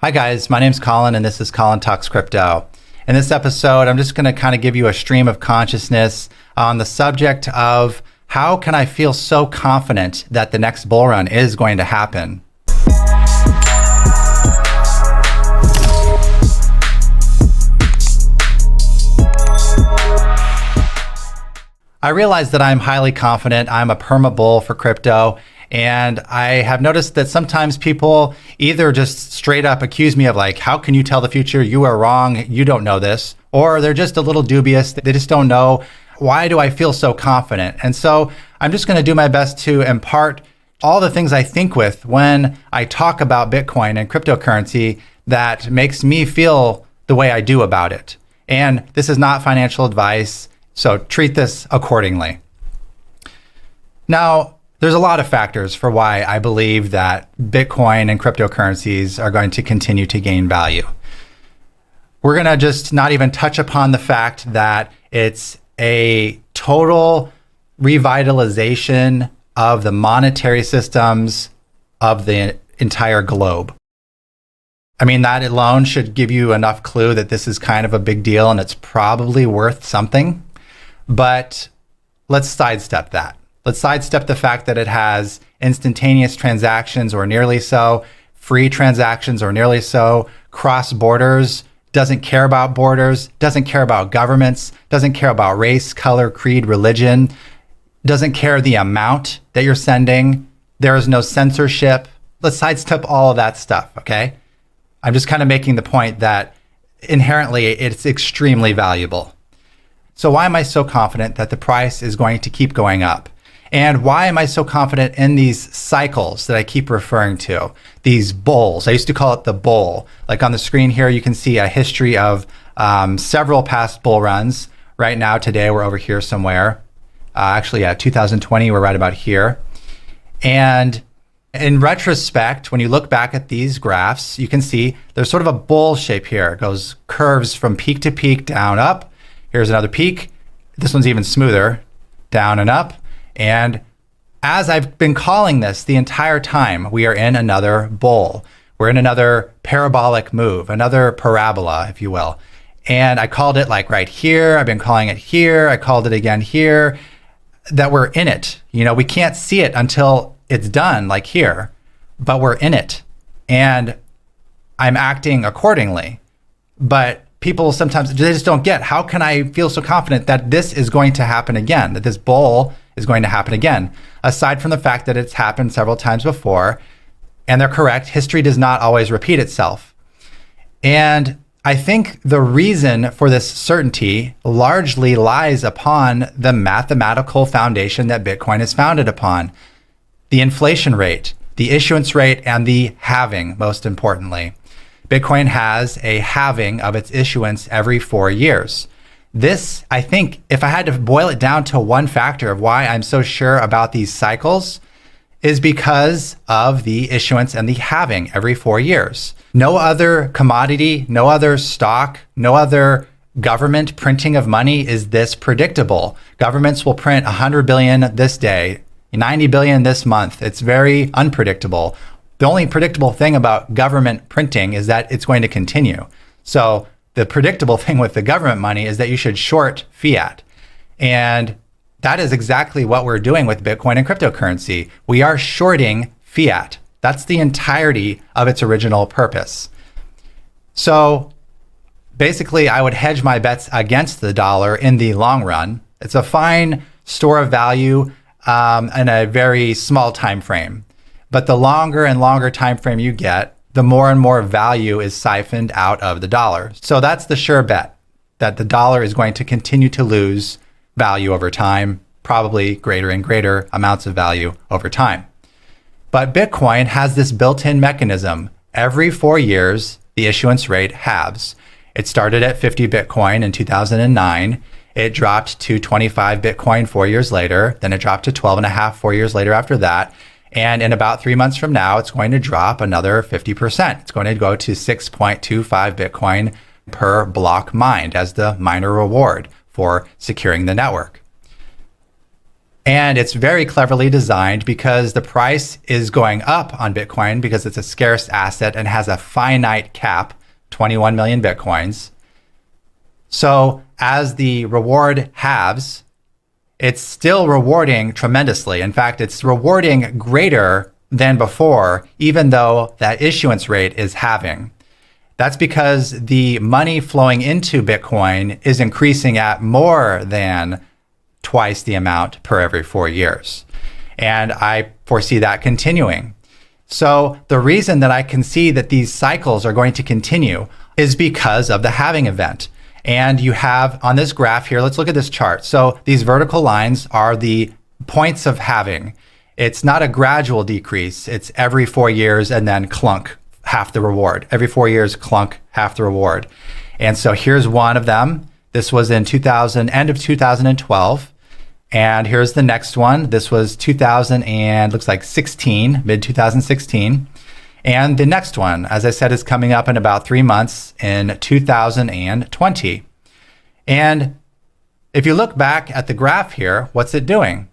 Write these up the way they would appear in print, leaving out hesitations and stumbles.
Hi guys, my name's Colin and this is Colin Talks Crypto. In this episode, I'm just going to kind of give you a stream of consciousness on the subject of how can I feel so confident that the next bull run is going to happen. I realize that I'm highly confident. I'm a perma bull for crypto. And I have noticed that sometimes people either just straight up accuse me of like, how can you tell the future? You are wrong. You don't know this. Or they're just a little dubious. They just don't know. Why do I feel so confident? And so I'm just going to do my best to impart all the things I think with when I talk about Bitcoin and cryptocurrency that makes me feel the way I do about it. And this is not financial advice, so treat this accordingly. Now, there's a lot of factors for why I believe that Bitcoin and cryptocurrencies are going to continue to gain value. We're going to just not even touch upon the fact that it's a total revitalization of the monetary systems of the entire globe. I mean, that alone should give you enough clue that this is kind of a big deal and it's probably worth something. But let's sidestep that. Let's sidestep the fact that it has instantaneous transactions or nearly so, free transactions or nearly so, cross borders, doesn't care about borders, doesn't care about governments, doesn't care about race, color, creed, religion, doesn't care the amount that you're sending. There is no censorship. Let's sidestep all of that stuff, okay? I'm just kind of making the point that inherently it's extremely valuable. So why am I so confident that the price is going to keep going up? And why am I so confident in these cycles that I keep referring to? These bulls. I used to call it the bull. Like on the screen here, you can see a history of several past bull runs. Right now, today, we're over here somewhere. 2020, we're right about here. And in retrospect, when you look back at these graphs, you can see there's sort of a bull shape here. It goes curves from peak to peak, down, up. Here's another peak. This one's even smoother, down and up. And as I've been calling this the entire time, we are in another bull. We're in another parabolic move, another parabola, if you will. And I called it like right here. I've been calling it here. I called it again here, that we're in it. You know, we can't see it until it's done, like here, but we're in it. And I'm acting accordingly. But people sometimes, they just don't get, how can I feel so confident that this is going to happen again, that this bull is going to happen again, aside from the fact that it's happened several times before. And they're correct, history does not always repeat itself. And I think the reason for this certainty largely lies upon the mathematical foundation that Bitcoin is founded upon. The inflation rate, the issuance rate, and the halving, most importantly. Bitcoin has a halving of its issuance every 4 years. This, I think, if I had to boil it down to one factor of why I'm so sure about these cycles, is because of the issuance and the halving every 4 years. No other commodity, no other stock, no other government printing of money is this predictable. Governments will print 100 billion this day, 90 billion this month. It's very unpredictable. The only predictable thing about government printing is that it's going to continue. So the predictable thing with the government money is that you should short fiat. And that is exactly what we're doing with Bitcoin and cryptocurrency. We are shorting fiat. That's the entirety of its original purpose. So basically, I would hedge my bets against the dollar in the long run. It's a fine store of value in a very small time frame. But the longer and longer time frame you get, the more and more value is siphoned out of the dollar. So that's the sure bet, that the dollar is going to continue to lose value over time, probably greater and greater amounts of value over time. But Bitcoin has this built-in mechanism. Every 4 years, the issuance rate halves. It started at 50 Bitcoin in 2009. It dropped to 25 Bitcoin 4 years later. Then it dropped to 12.5 4 years later after that. And in about 3 months from now, it's going to drop another 50%. It's going to go to 6.25 Bitcoin per block mined as the miner reward for securing the network. And it's very cleverly designed because the price is going up on Bitcoin because it's a scarce asset and has a finite cap, 21 million Bitcoins. So as the reward halves, it's still rewarding tremendously. In fact, it's rewarding greater than before, even though that issuance rate is halving. That's because the money flowing into Bitcoin is increasing at more than twice the amount per every 4 years. And I foresee that continuing. So the reason that I can see that these cycles are going to continue is because of the halving event. And you have on this graph here, let's look at this chart. So these vertical lines are the points of halving. It's not a gradual decrease. It's every 4 years and then clunk, half the reward. Every 4 years, clunk, half the reward. And so here's one of them. This was in end of 2012. And here's the next one. This was 16, mid 2016. And the next one, as I said, is coming up in about 3 months in 2020. And if you look back at the graph here, what's it doing?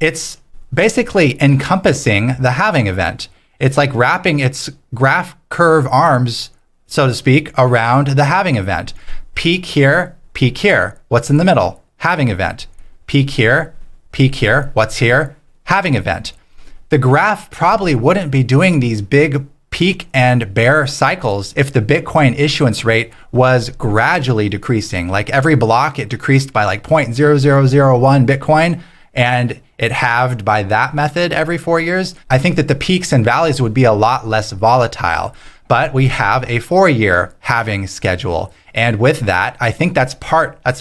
It's basically encompassing the halving event. It's like wrapping its graph curve arms, so to speak, around the halving event. Peak here, peak here. What's in the middle? Halving event. Peak here, what's here? Halving event. The graph probably wouldn't be doing these big peak and bear cycles if the Bitcoin issuance rate was gradually decreasing. Like every block, it decreased by like 0.0001 Bitcoin, and it halved by that method every 4 years. I think that the peaks and valleys would be a lot less volatile. But we have a 4-year halving schedule. And with that, I think that's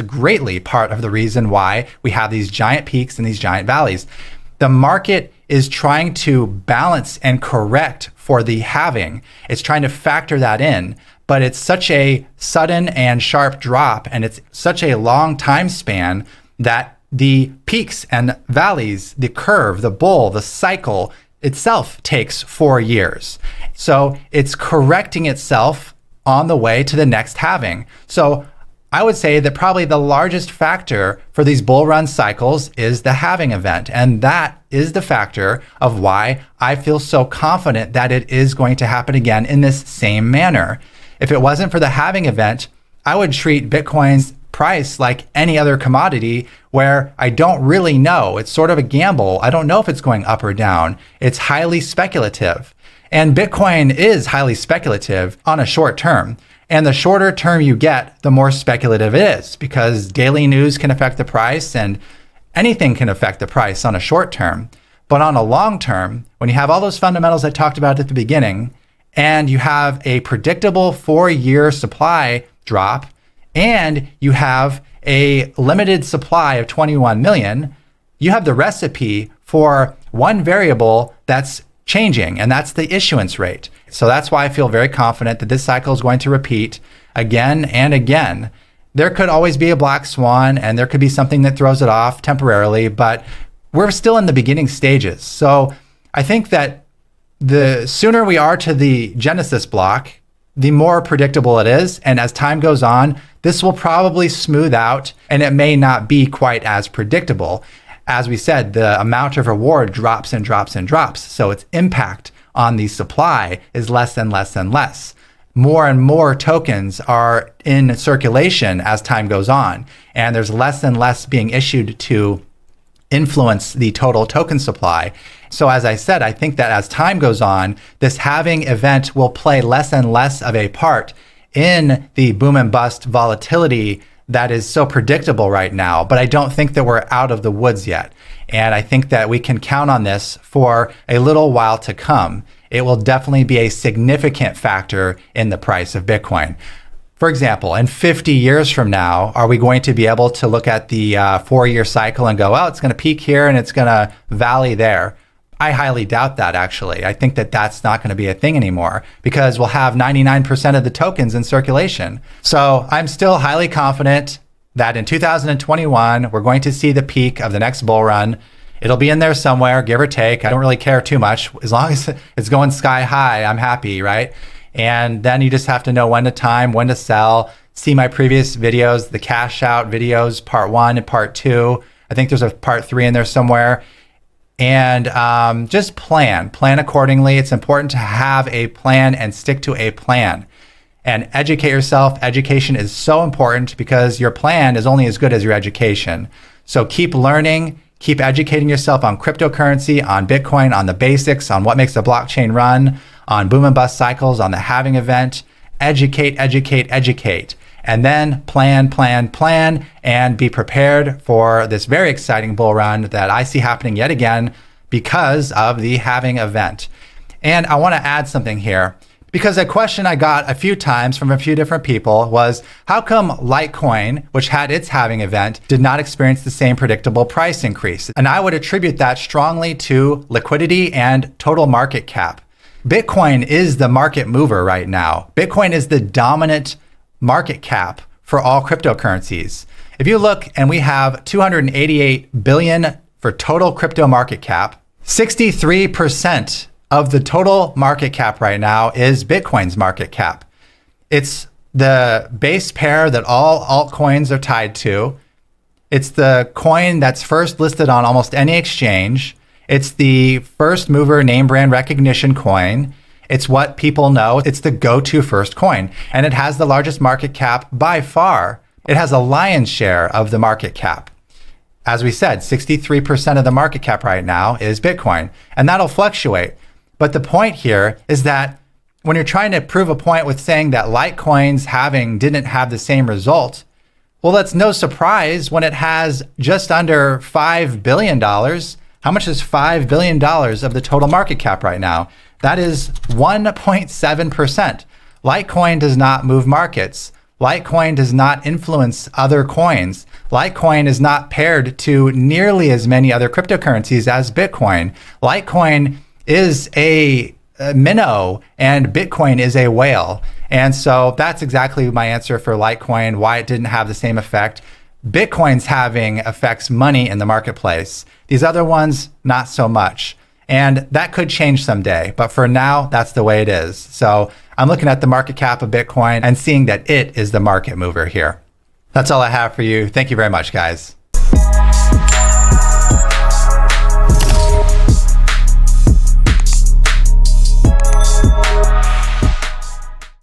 greatly part of the reason why we have these giant peaks and these giant valleys. The market is trying to balance and correct for the halving. It's trying to factor that in, but it's such a sudden and sharp drop, and it's such a long time span that the peaks and valleys, the curve, the bull, the cycle itself takes 4 years. So it's correcting itself on the way to the next halving. So I would say that probably the largest factor for these bull run cycles is the halving event. And that is the factor of why I feel so confident that it is going to happen again in this same manner. If it wasn't for the halving event, I would treat Bitcoin's price like any other commodity where I don't really know. It's sort of a gamble. I don't know if it's going up or down. It's highly speculative. And Bitcoin is highly speculative on a short term. And the shorter term you get, the more speculative it is, because daily news can affect the price and anything can affect the price on a short term. But on a long term, when you have all those fundamentals I talked about at the beginning, and you have a predictable 4-year supply drop, and you have a limited supply of 21 million, you have the recipe for one variable that's changing, and that's the issuance rate. So that's why I feel very confident that this cycle is going to repeat again and again. There could always be a black swan, and there could be something that throws it off temporarily, but we're still in the beginning stages. So I think that the sooner we are to the Genesis block, the more predictable it is. And as time goes on, this will probably smooth out, and it may not be quite as predictable. As we said, the amount of reward drops and drops and drops. So its impact on the supply is less and less and less. More and more tokens are in circulation as time goes on, and there's less and less being issued to influence the total token supply. So as I said, I think that as time goes on, this halving event will play less and less of a part in the boom and bust volatility that is so predictable right now. But I don't think that we're out of the woods yet. And I think that we can count on this for a little while to come. It will definitely be a significant factor in the price of Bitcoin. For example, in 50 years from now, are we going to be able to look at the 4-year cycle and go, well, it's going to peak here and it's going to valley there? I highly doubt that, actually. I think that that's not going to be a thing anymore because we'll have 99% of the tokens in circulation. So I'm still highly confident that in 2021, we're going to see the peak of the next bull run. It'll be in there somewhere, give or take. I don't really care too much. As long as it's going sky high, I'm happy, right? And then you just have to know when to time, when to sell. See my previous videos, the cash out videos, part 1 and part 2. I think there's a part 3 in there somewhere. And just plan accordingly. It's important to have a plan and stick to a plan and educate yourself. Education is so important because your plan is only as good as your education. So keep learning, keep educating yourself on cryptocurrency, on Bitcoin, on the basics, on what makes the blockchain run, on boom and bust cycles, on the halving event. Educate, educate, educate. And then plan, and be prepared for this very exciting bull run that I see happening yet again because of the halving event. And I want to add something here, because a question I got a few times from a few different people was, how come Litecoin, which had its halving event, did not experience the same predictable price increase? And I would attribute that strongly to liquidity and total market cap. Bitcoin is the market mover right now. Bitcoin is the dominant market cap for all cryptocurrencies. If you look, and we have 288 billion for total crypto market cap, 63% of the total market cap right now is Bitcoin's market cap. It's the base pair that all altcoins are tied to. It's the coin that's first listed on almost any exchange. It's the first mover name brand recognition coin. It's what people know. It's the go-to first coin, and it has the largest market cap by far. It has a lion's share of the market cap. As we said, 63% of the market cap right now is Bitcoin, and that'll fluctuate. But the point here is that when you're trying to prove a point with saying that Litecoin's halving didn't have the same result, well, that's no surprise when it has just under $5 billion. How much is $5 billion of the total market cap right now? That is 1.7%. Litecoin does not move markets. Litecoin does not influence other coins. Litecoin is not paired to nearly as many other cryptocurrencies as Bitcoin. Litecoin is a minnow and Bitcoin is a whale. And so that's exactly my answer for Litecoin, why it didn't have the same effect. Bitcoin's halving affects money in the marketplace. These other ones, not so much. And that could change someday, but for now, that's the way it is. So I'm looking at the market cap of Bitcoin and seeing that it is the market mover here. That's all I have for you. Thank you very much, guys.